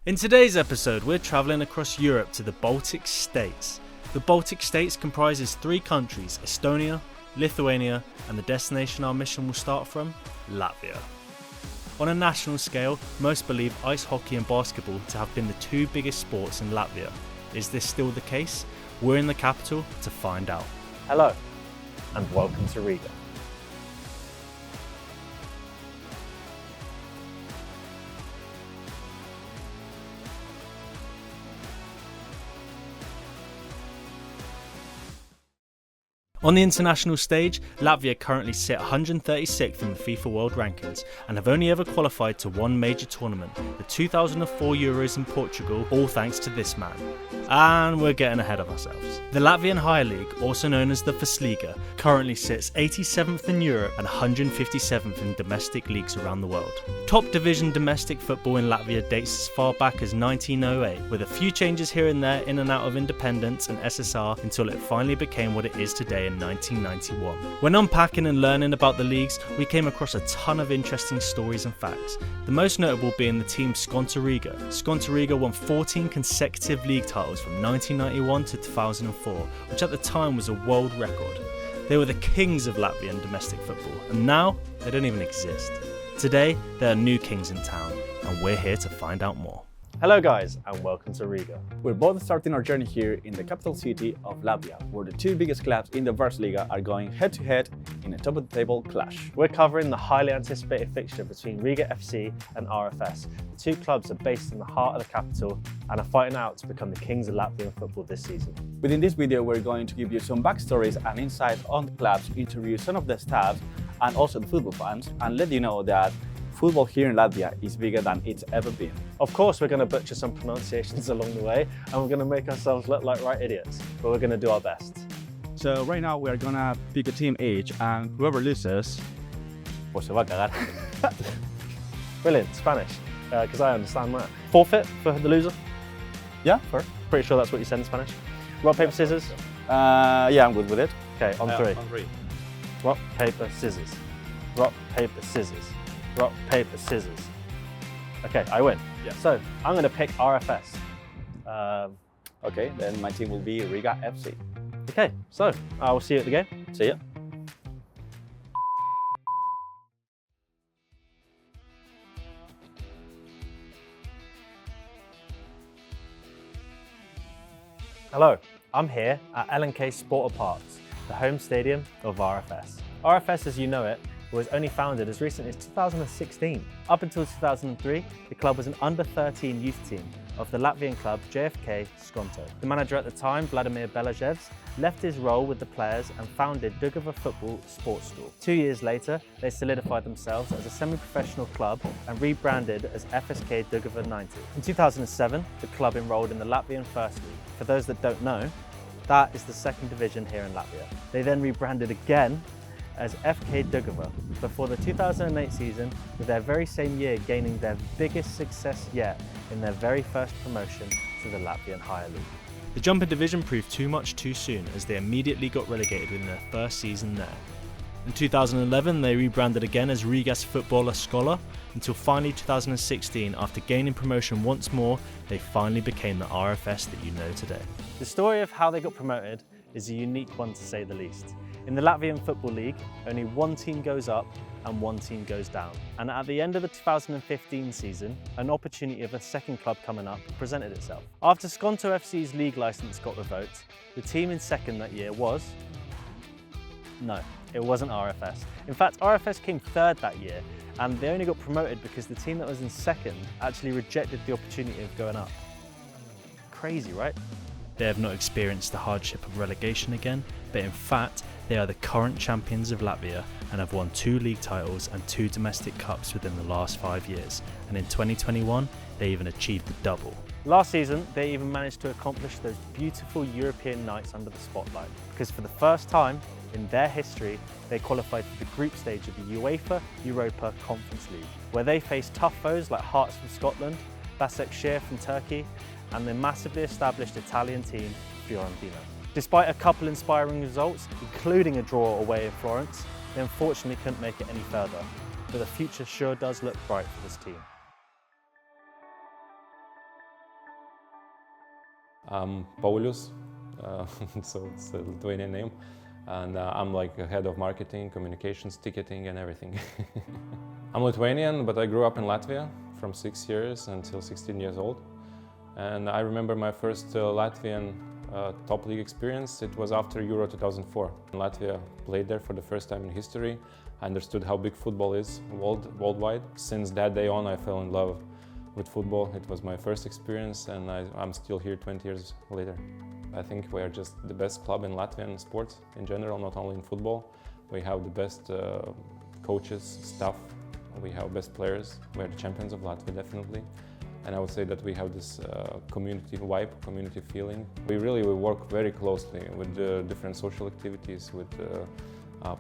In today's episode, we're travelling across Europe to the Baltic States. The Baltic States comprises 3 countries, Estonia, Lithuania, and the destination our mission will start from, Latvia. On a national scale, most believe ice hockey and basketball to have been the 2 biggest sports in Latvia. Is this still the case? We're in the capital to find out. Hello, and welcome to Riga. On the international stage, Latvia currently sit 136th in the FIFA World Rankings and have only ever qualified to one major tournament, the 2004 Euros in Portugal, all thanks to this man. And we're getting ahead of ourselves. The Latvian Higher League, also known as the Liga, currently sits 87th in Europe and 157th in domestic leagues around the world. Top division domestic football in Latvia dates as far back as 1908, with a few changes here and there in and out of independence and SSR until it finally became what it is today in 1991. When unpacking and learning about the leagues, we came across a ton of interesting stories and facts, the most notable being the team Skonto Riga. Skonto Riga won 14 consecutive league titles from 1991 to 2004, which at the time was a world record. They were the kings of Latvian domestic football, and now they don't even exist. Today, there are new kings in town, and we're here to find out more. Hello guys, and welcome to Riga. We're both starting our journey here in the capital city of Latvia, where the 2 biggest clubs in the Liga are going head-to-head in a top-of-the-table clash. We're covering the highly anticipated fixture between Riga FC and RFS. The 2 clubs are based in the heart of the capital and are fighting out to become the kings of Latvian football this season. Within this video, we're going to give you some backstories and insight on the clubs, interview some of the staff and also the football fans, and let you know that football here in Latvia is bigger than it's ever been. Of course, we're going to butcher some pronunciations along the way, and we're going to make ourselves look like right idiots, but we're going to do our best. So right now we are gonna pick a team each, and whoever loses, pues se va a cagar. Brilliant, Spanish, because I understand that. Forfeit for the loser? Yeah, fair. Pretty sure that's what you said in Spanish. Rock, paper, scissors? Yeah, I'm good with it. Okay, on 3. On 3. Rock, paper, scissors. Rock, paper, scissors. Rock, paper, scissors. Okay, I win. Yeah. So, I'm going to pick RFS. Okay, then my team will be Riga FC. Okay, so I will see you at the game. See ya. Hello, I'm here at L&K Sport Parks, the home stadium of RFS. RFS, as you know it, was only founded as recently as 2016. Up until 2003, the club was an under-13 youth team of the Latvian club JFK Skonto. The manager at the time, Vladimir Belazhevs, left his role with the players and founded Daugava Football Sports School. 2 years later, they solidified themselves as a semi-professional club and rebranded as FSK Daugava 90. In 2007, the club enrolled in the Latvian First League. For those that don't know, that is the 2nd division here in Latvia. They then rebranded again as FK Daugava before the 2008 season, with their very same year gaining their biggest success yet in their very first promotion to the Latvian Higher League. The jump in division proved too much too soon, as they immediately got relegated within their first season there. In 2011, they rebranded again as Rigas Futbola Skola, until finally 2016, after gaining promotion once more, they finally became the RFS that you know today. The story of how they got promoted is a unique one to say the least. In the Latvian Football League, only 1 team goes up and 1 team goes down. And at the end of the 2015 season, an opportunity of a 2nd club coming up presented itself. After Skonto FC's league licence got revoked, the team in 2nd that year was... No, it wasn't RFS. In fact, RFS came 3rd that year, and they only got promoted because the team that was in 2nd actually rejected the opportunity of going up. Crazy, right? They have not experienced the hardship of relegation again, but in fact, they are the current champions of Latvia and have won 2 league titles and 2 domestic cups within the last 5 years. And in 2021, they even achieved the double. Last season, they even managed to accomplish those beautiful European nights under the spotlight, because for the first time in their history, they qualified for the group stage of the UEFA Europa Conference League, where they faced tough foes like Hearts from Scotland, Başakşehir from Turkey, and the massively established Italian team, Fiorentina. Despite a couple inspiring results, including a draw away in Florence, they unfortunately couldn't make it any further, but the future sure does look bright for this team. I'm Paulius, so it's a Lithuanian name, and I'm like a head of marketing, communications, ticketing, and everything. I'm Lithuanian, but I grew up in Latvia from 6 years until 16 years old. And I remember my first Latvian top league experience. It was after Euro 2004. Latvia played there for the first time in history. I understood how big football is worldwide. Since that day on, I fell in love with football. It was my first experience, and I'm still here 20 years later. I think we are just the best club in Latvian sports in general, not only in football. We have the best coaches, staff. We have best players. We are the champions of Latvia, definitely. And I would say that we have this community vibe, community feeling. We work very closely with different social activities, with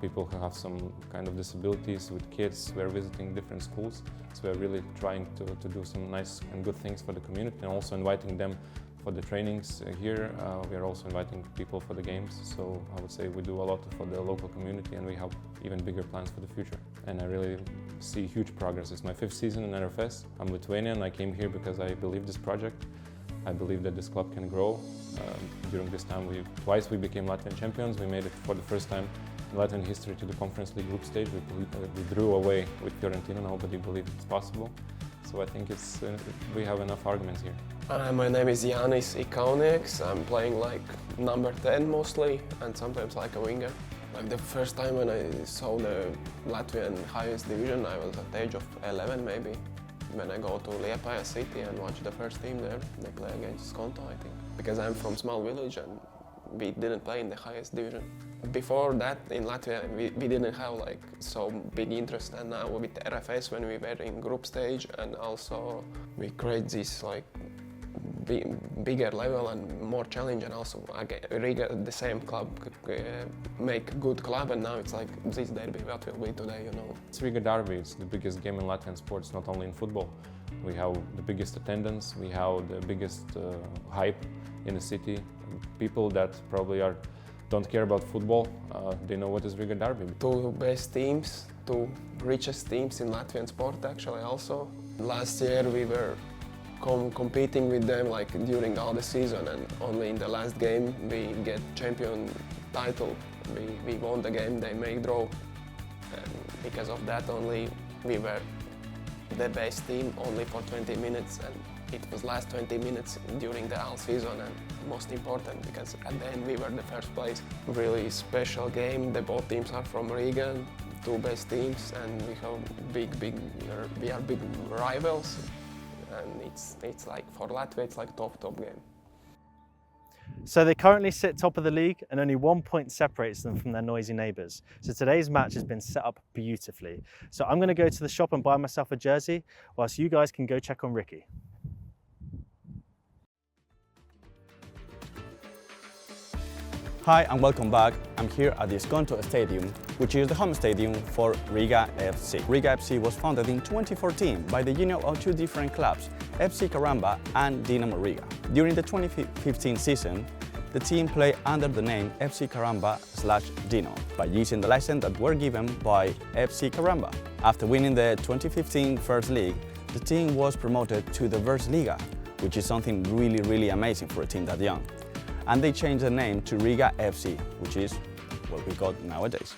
people who have some kind of disabilities, with kids. We're visiting different schools. So we're really trying to do some nice and good things for the community, and also inviting them for the trainings here. We are also inviting people for the games. So I would say we do a lot for the local community, and we have even bigger plans for the future. And I really see huge progress. It's my 5th season in RFS. I'm Lithuanian. I came here because I believe this project. I believe that this club can grow. During this time, twice we became Latvian champions. We made it for the first time in Latvian history to the Conference League group stage. We drew away with Fiorentina. Nobody believed it's possible. So I think we have enough arguments here. My name is Jānis Ikaunieks. I'm playing like number 10 mostly, and sometimes like a winger. Like the first time when I saw the Latvian highest division, I was at the age of 11 maybe. When I go to Liepāja city and watch the first team there, they play against Skonto, I think. Because I'm from small village and we didn't play in the highest division. Before that, in Latvia, we didn't have like so big interest, and now with RFS when we were in group stage, and also we create this like bigger level and more challenge, and also again, Riga, the same club, make good club, and now it's like this derby, what will be today, you know. It's Riga Derby. It's the biggest game in Latvian sports, not only in football. We have the biggest attendance, we have the biggest hype in the city. People that probably don't care about football, they know what is Riga Derby. Two best teams, two richest teams in Latvian sport actually also. Last year we were competing with them like during all the season, and only in the last game we get champion title. We won the game, they make draw, and because of that only we were the best team only for 20 minutes, and it was last 20 minutes during the whole season, and most important because at the end we were the first place. Really special game. Both teams are from Riga, two best teams, and we have we are big rivals. And it's like for Latvia, it's like top game. So they currently sit top of the league, and only 1 point separates them from their noisy neighbours. So today's match has been set up beautifully. So I'm going to go to the shop and buy myself a jersey, whilst you guys can go check on Ricky. Hi and welcome back. I'm here at the Skonto Stadium, which is the home stadium for Riga FC. Riga FC was founded in 2014 by the union of two different clubs, FC Karamba and Dinamo Riga. During the 2015 season, the team played under the name FC Karamba/Dino by using the license that were given by FC Karamba. After winning the 2015 First League, the team was promoted to the Versliga, which is something really amazing for a team that young. And they changed the name to Riga FC, which is what we got nowadays.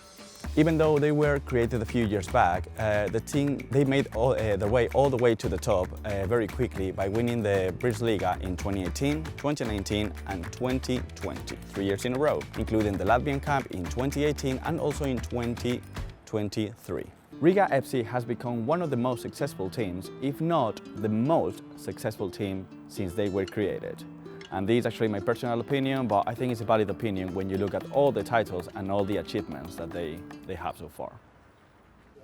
Even though they were created a few years back, the team made their way all the way to the top very quickly by winning the Versliga in 2018, 2019 and 2020, 3 years in a row, including the Latvian Cup in 2018 and also in 2023. Riga FC has become one of the most successful teams, if not the most successful team since they were created. And this is actually my personal opinion, but I think it's a valid opinion when you look at all the titles and all the achievements that they have so far.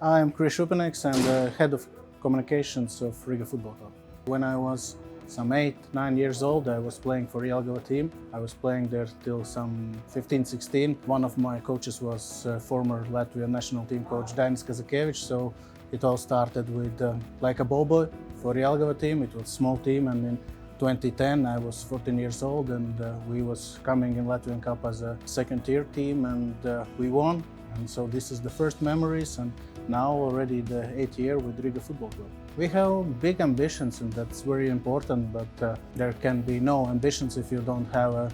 I'm Chris Šupeneks, I'm the head of communications of Riga Football Club. When I was some 8-9 years old, I was playing for RealRivals team. I was playing there till some 15-16. One of my coaches was former Latvian national team coach Dainis Kazakevich, so it all started with like a ball boy for RealRivals team. It was a small team, and in 2010 I was 14 years old, and we was coming in Latvian Cup as a second-tier team, and we won. And so this is the first memories, and now already the 8th year with Riga Football Club. We have big ambitions, and that's very important, but there can be no ambitions if you don't have a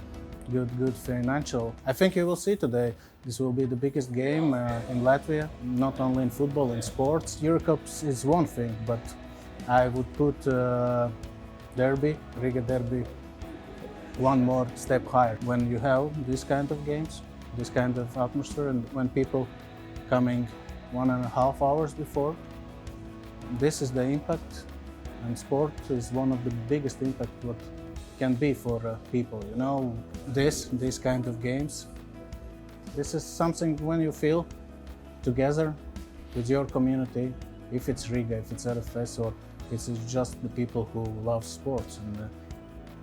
good financial. I think you will see today, this will be the biggest game in Latvia, not only in football, in sports. Eurocups is one thing, but I would put Derby, Riga Derby, one more step higher. When you have this kind of games, this kind of atmosphere, and when people coming 1.5 hours before, this is the impact, and sport is one of the biggest impact what can be for people. You know, this kind of games, this is something when you feel together with your community, if it's Riga, if it's RFS, or it's just the people who love sports. And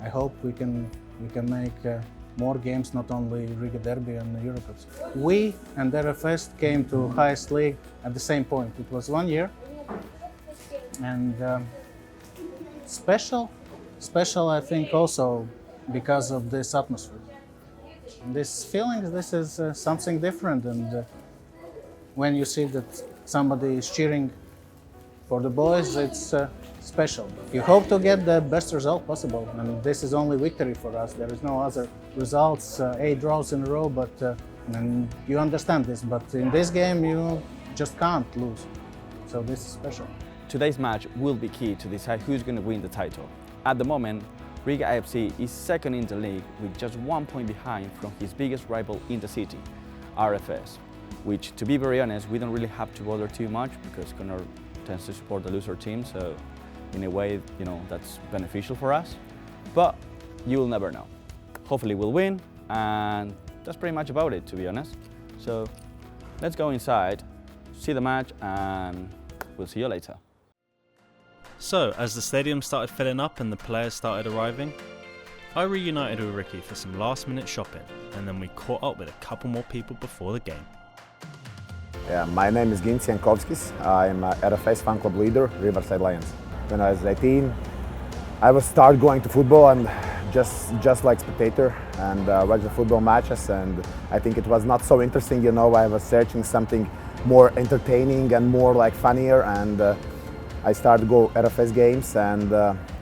I hope we can make more games, not only Riga Derby and the Eurocups. We and RFS came to highest league at the same point. It was 1 year. And special I think also because of this atmosphere. This feeling, this is something different, and when you see that somebody is cheering for the boys, it's special. You hope to get the best result possible, and this is only victory for us. There is no other results, 8 draws in a row, but and you understand this, but in this game you just can't lose. So this is special. Today's match will be key to decide who's going to win the title. At the moment, Riga FC is second in the league with just 1 point behind from his biggest rival in the city, RFS, which, to be very honest, we don't really have to bother too much because Connor tends to support the loser team, so in a way, you know, that's beneficial for us. But you will never know. Hopefully we'll win, and that's pretty much about it, to be honest. So let's go inside, see the match, and we'll see you later. So, as the stadium started filling up and the players started arriving, I reunited with Ricky for some last minute shopping, and then we caught up with a couple more people before the game. Yeah, my name is Gints Jankovskis. I'm a RFS fan club leader, Riverside Lions. When I was 18, I was start going to football and just like spectator and watch the football matches, and I think it was not so interesting, you know. I was searching something more entertaining and more like funnier, and I started to go RFS games, and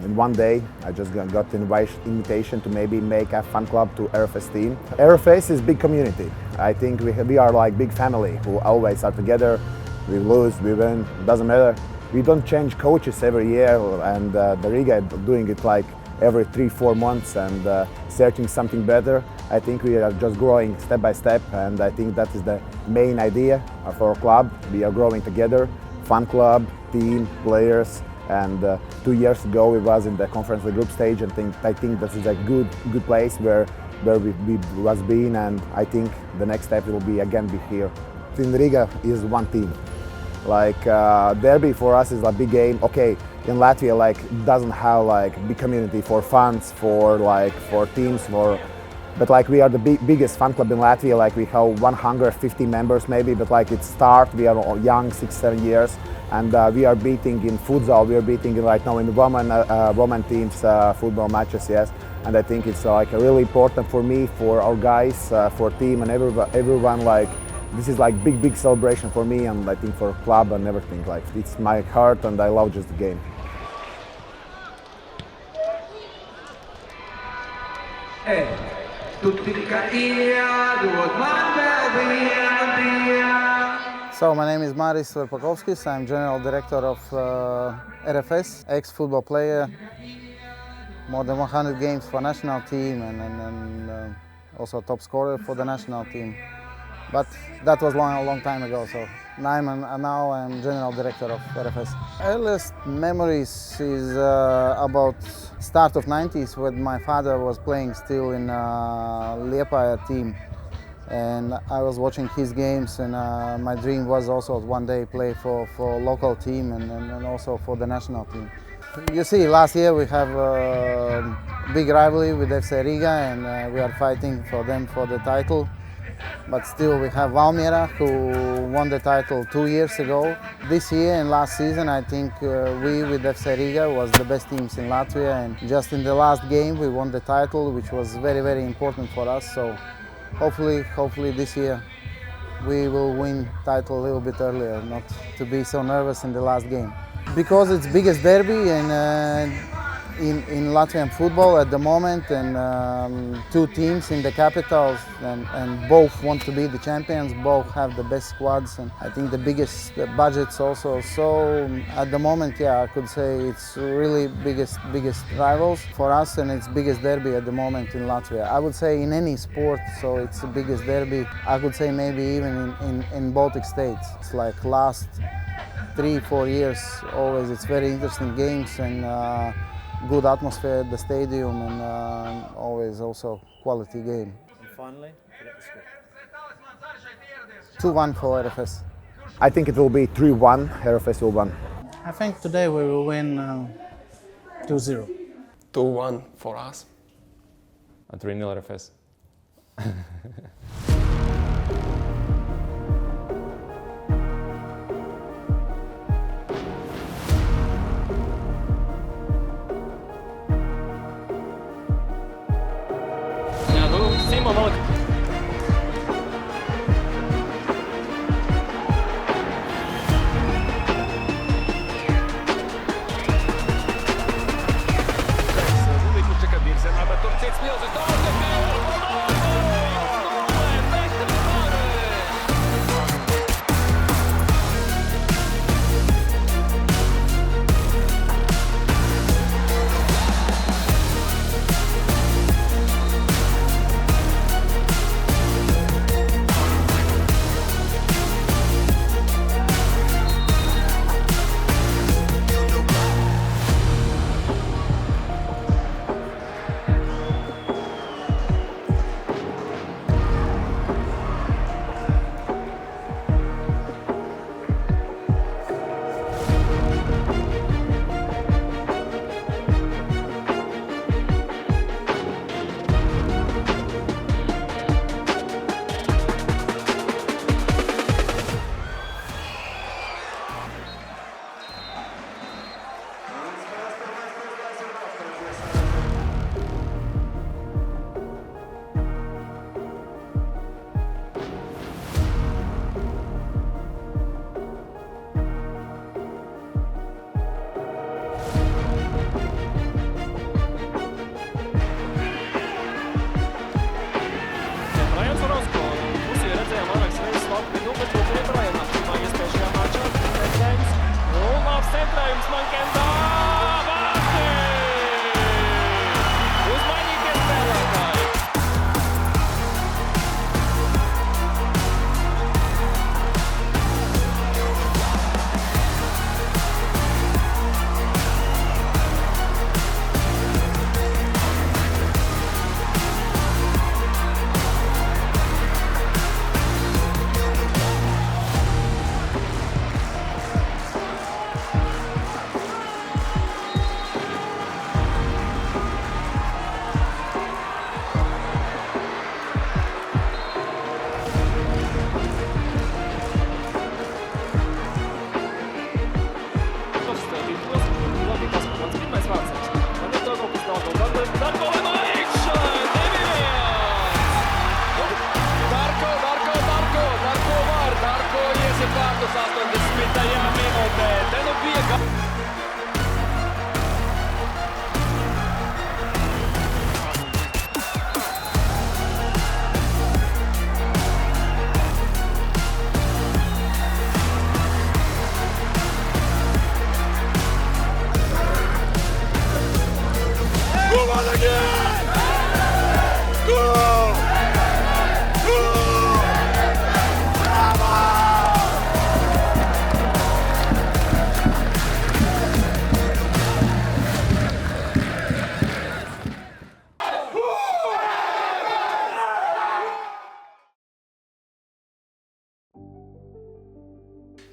in one day I just got invitation to maybe make a fan club to RFS team. RFS is big community. I think we are like big family who always are together. We lose, we win, doesn't matter. We don't change coaches every year, and the Riga doing it like every 3-4 months and searching something better. I think we are just growing step by step, and I think that is the main idea of our club. We are growing together, fan club, team, players, and 2 years ago we was in the conference the group stage, and I think this is a good place where we was been, and I think the next step will be again be here. In Riga is one team. Like Derby for us is a big game. Okay, in Latvia like doesn't have like big community for fans, for teams, but like we are the biggest fan club in Latvia. Like we have 150 members maybe, but like it start, we are all young, 6-7 years, and we are beating in futsal. We are beating right now in women teams football matches, yes. And I think it's like really important for me, for our guys, for team and everyone. Like this is like big celebration for me, and I think for club and everything. Like it's my heart, and I love just the game. So my name is Maris Verpakovskis. I'm General Director of RFS, ex-football player, more than 100 games for national team, and also top scorer for the national team. But that was a long time ago, so now I'm General Director of RFS. Earliest memories is about start of 90s when my father was playing still in Liepāja team. And I was watching his games, and my dream was also one day play for local team and also for the national team. You see, last year we have a big rivalry with FC Riga, and we are fighting for them for the title. But still we have Valmiera, who won the title 2 years ago. This year and last season I think we with FC Riga was the best teams in Latvia, and just in the last game we won the title, which was very important for us. So hopefully this year we will win title a little bit earlier, not to be so nervous in the last game. Because it's biggest derby and in Latvian football at the moment, and two teams in the capitals, and both want to be the champions. Both have the best squads, and I think the biggest budgets also. So at the moment, yeah, I could say it's really biggest rivals for us, and it's biggest derby at the moment in Latvia. I would say in any sport, so it's the biggest derby. I could say maybe even in Baltic states. It's like last 3-4 years, always it's very interesting games and good atmosphere at the stadium, and always also quality game. And finally, forget the score. 2-1 for RFS. I think it will be 3-1, RFS will win. I think today we will win 2-0. 2-1 for us. 3-0 RFS.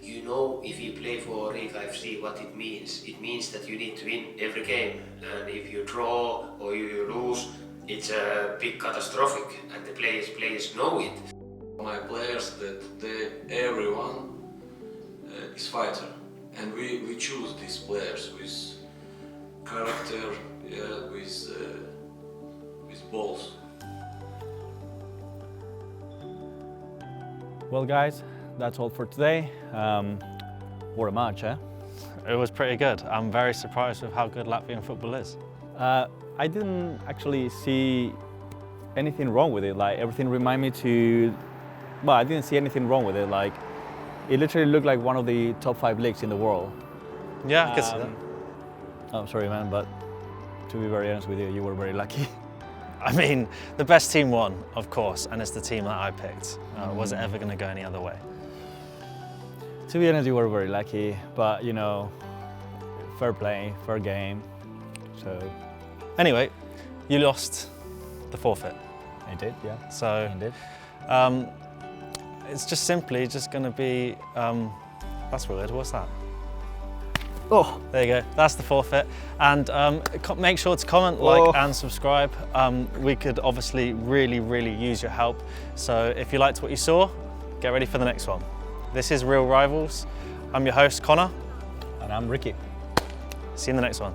You know, if you play for Riga FC, what it means. It means that you need to win every game, and if you draw or you lose, it's a big catastrophic, and the players know it. My players, everyone is fighter, and we choose these players with character, with balls. Well guys, that's all for today. What a match, eh? It was pretty good. I'm very surprised with how good Latvian football is. I didn't actually see anything wrong with it. Like everything reminded me to, well, I didn't see anything wrong with it. Like it literally looked like one of the top 5 leagues in the world. Yeah, I could see that. I'm sorry, man, but to be very honest with you, you were very lucky. I mean, the best team won, of course, and it's the team that I picked. Was it ever going to go any other way? To be honest, you were very lucky, but you know, fair play, fair game. So anyway, you lost the forfeit. I did, yeah. So I did. It's just simply just going to be. That's weird. What's that? Oh, there you go. That's the forfeit. And make sure to comment, like, and subscribe. We could obviously really use your help. So if you liked what you saw, get ready for the next one. This is Real Rivals. I'm your host, Connor. And I'm Ricky. See you in the next one.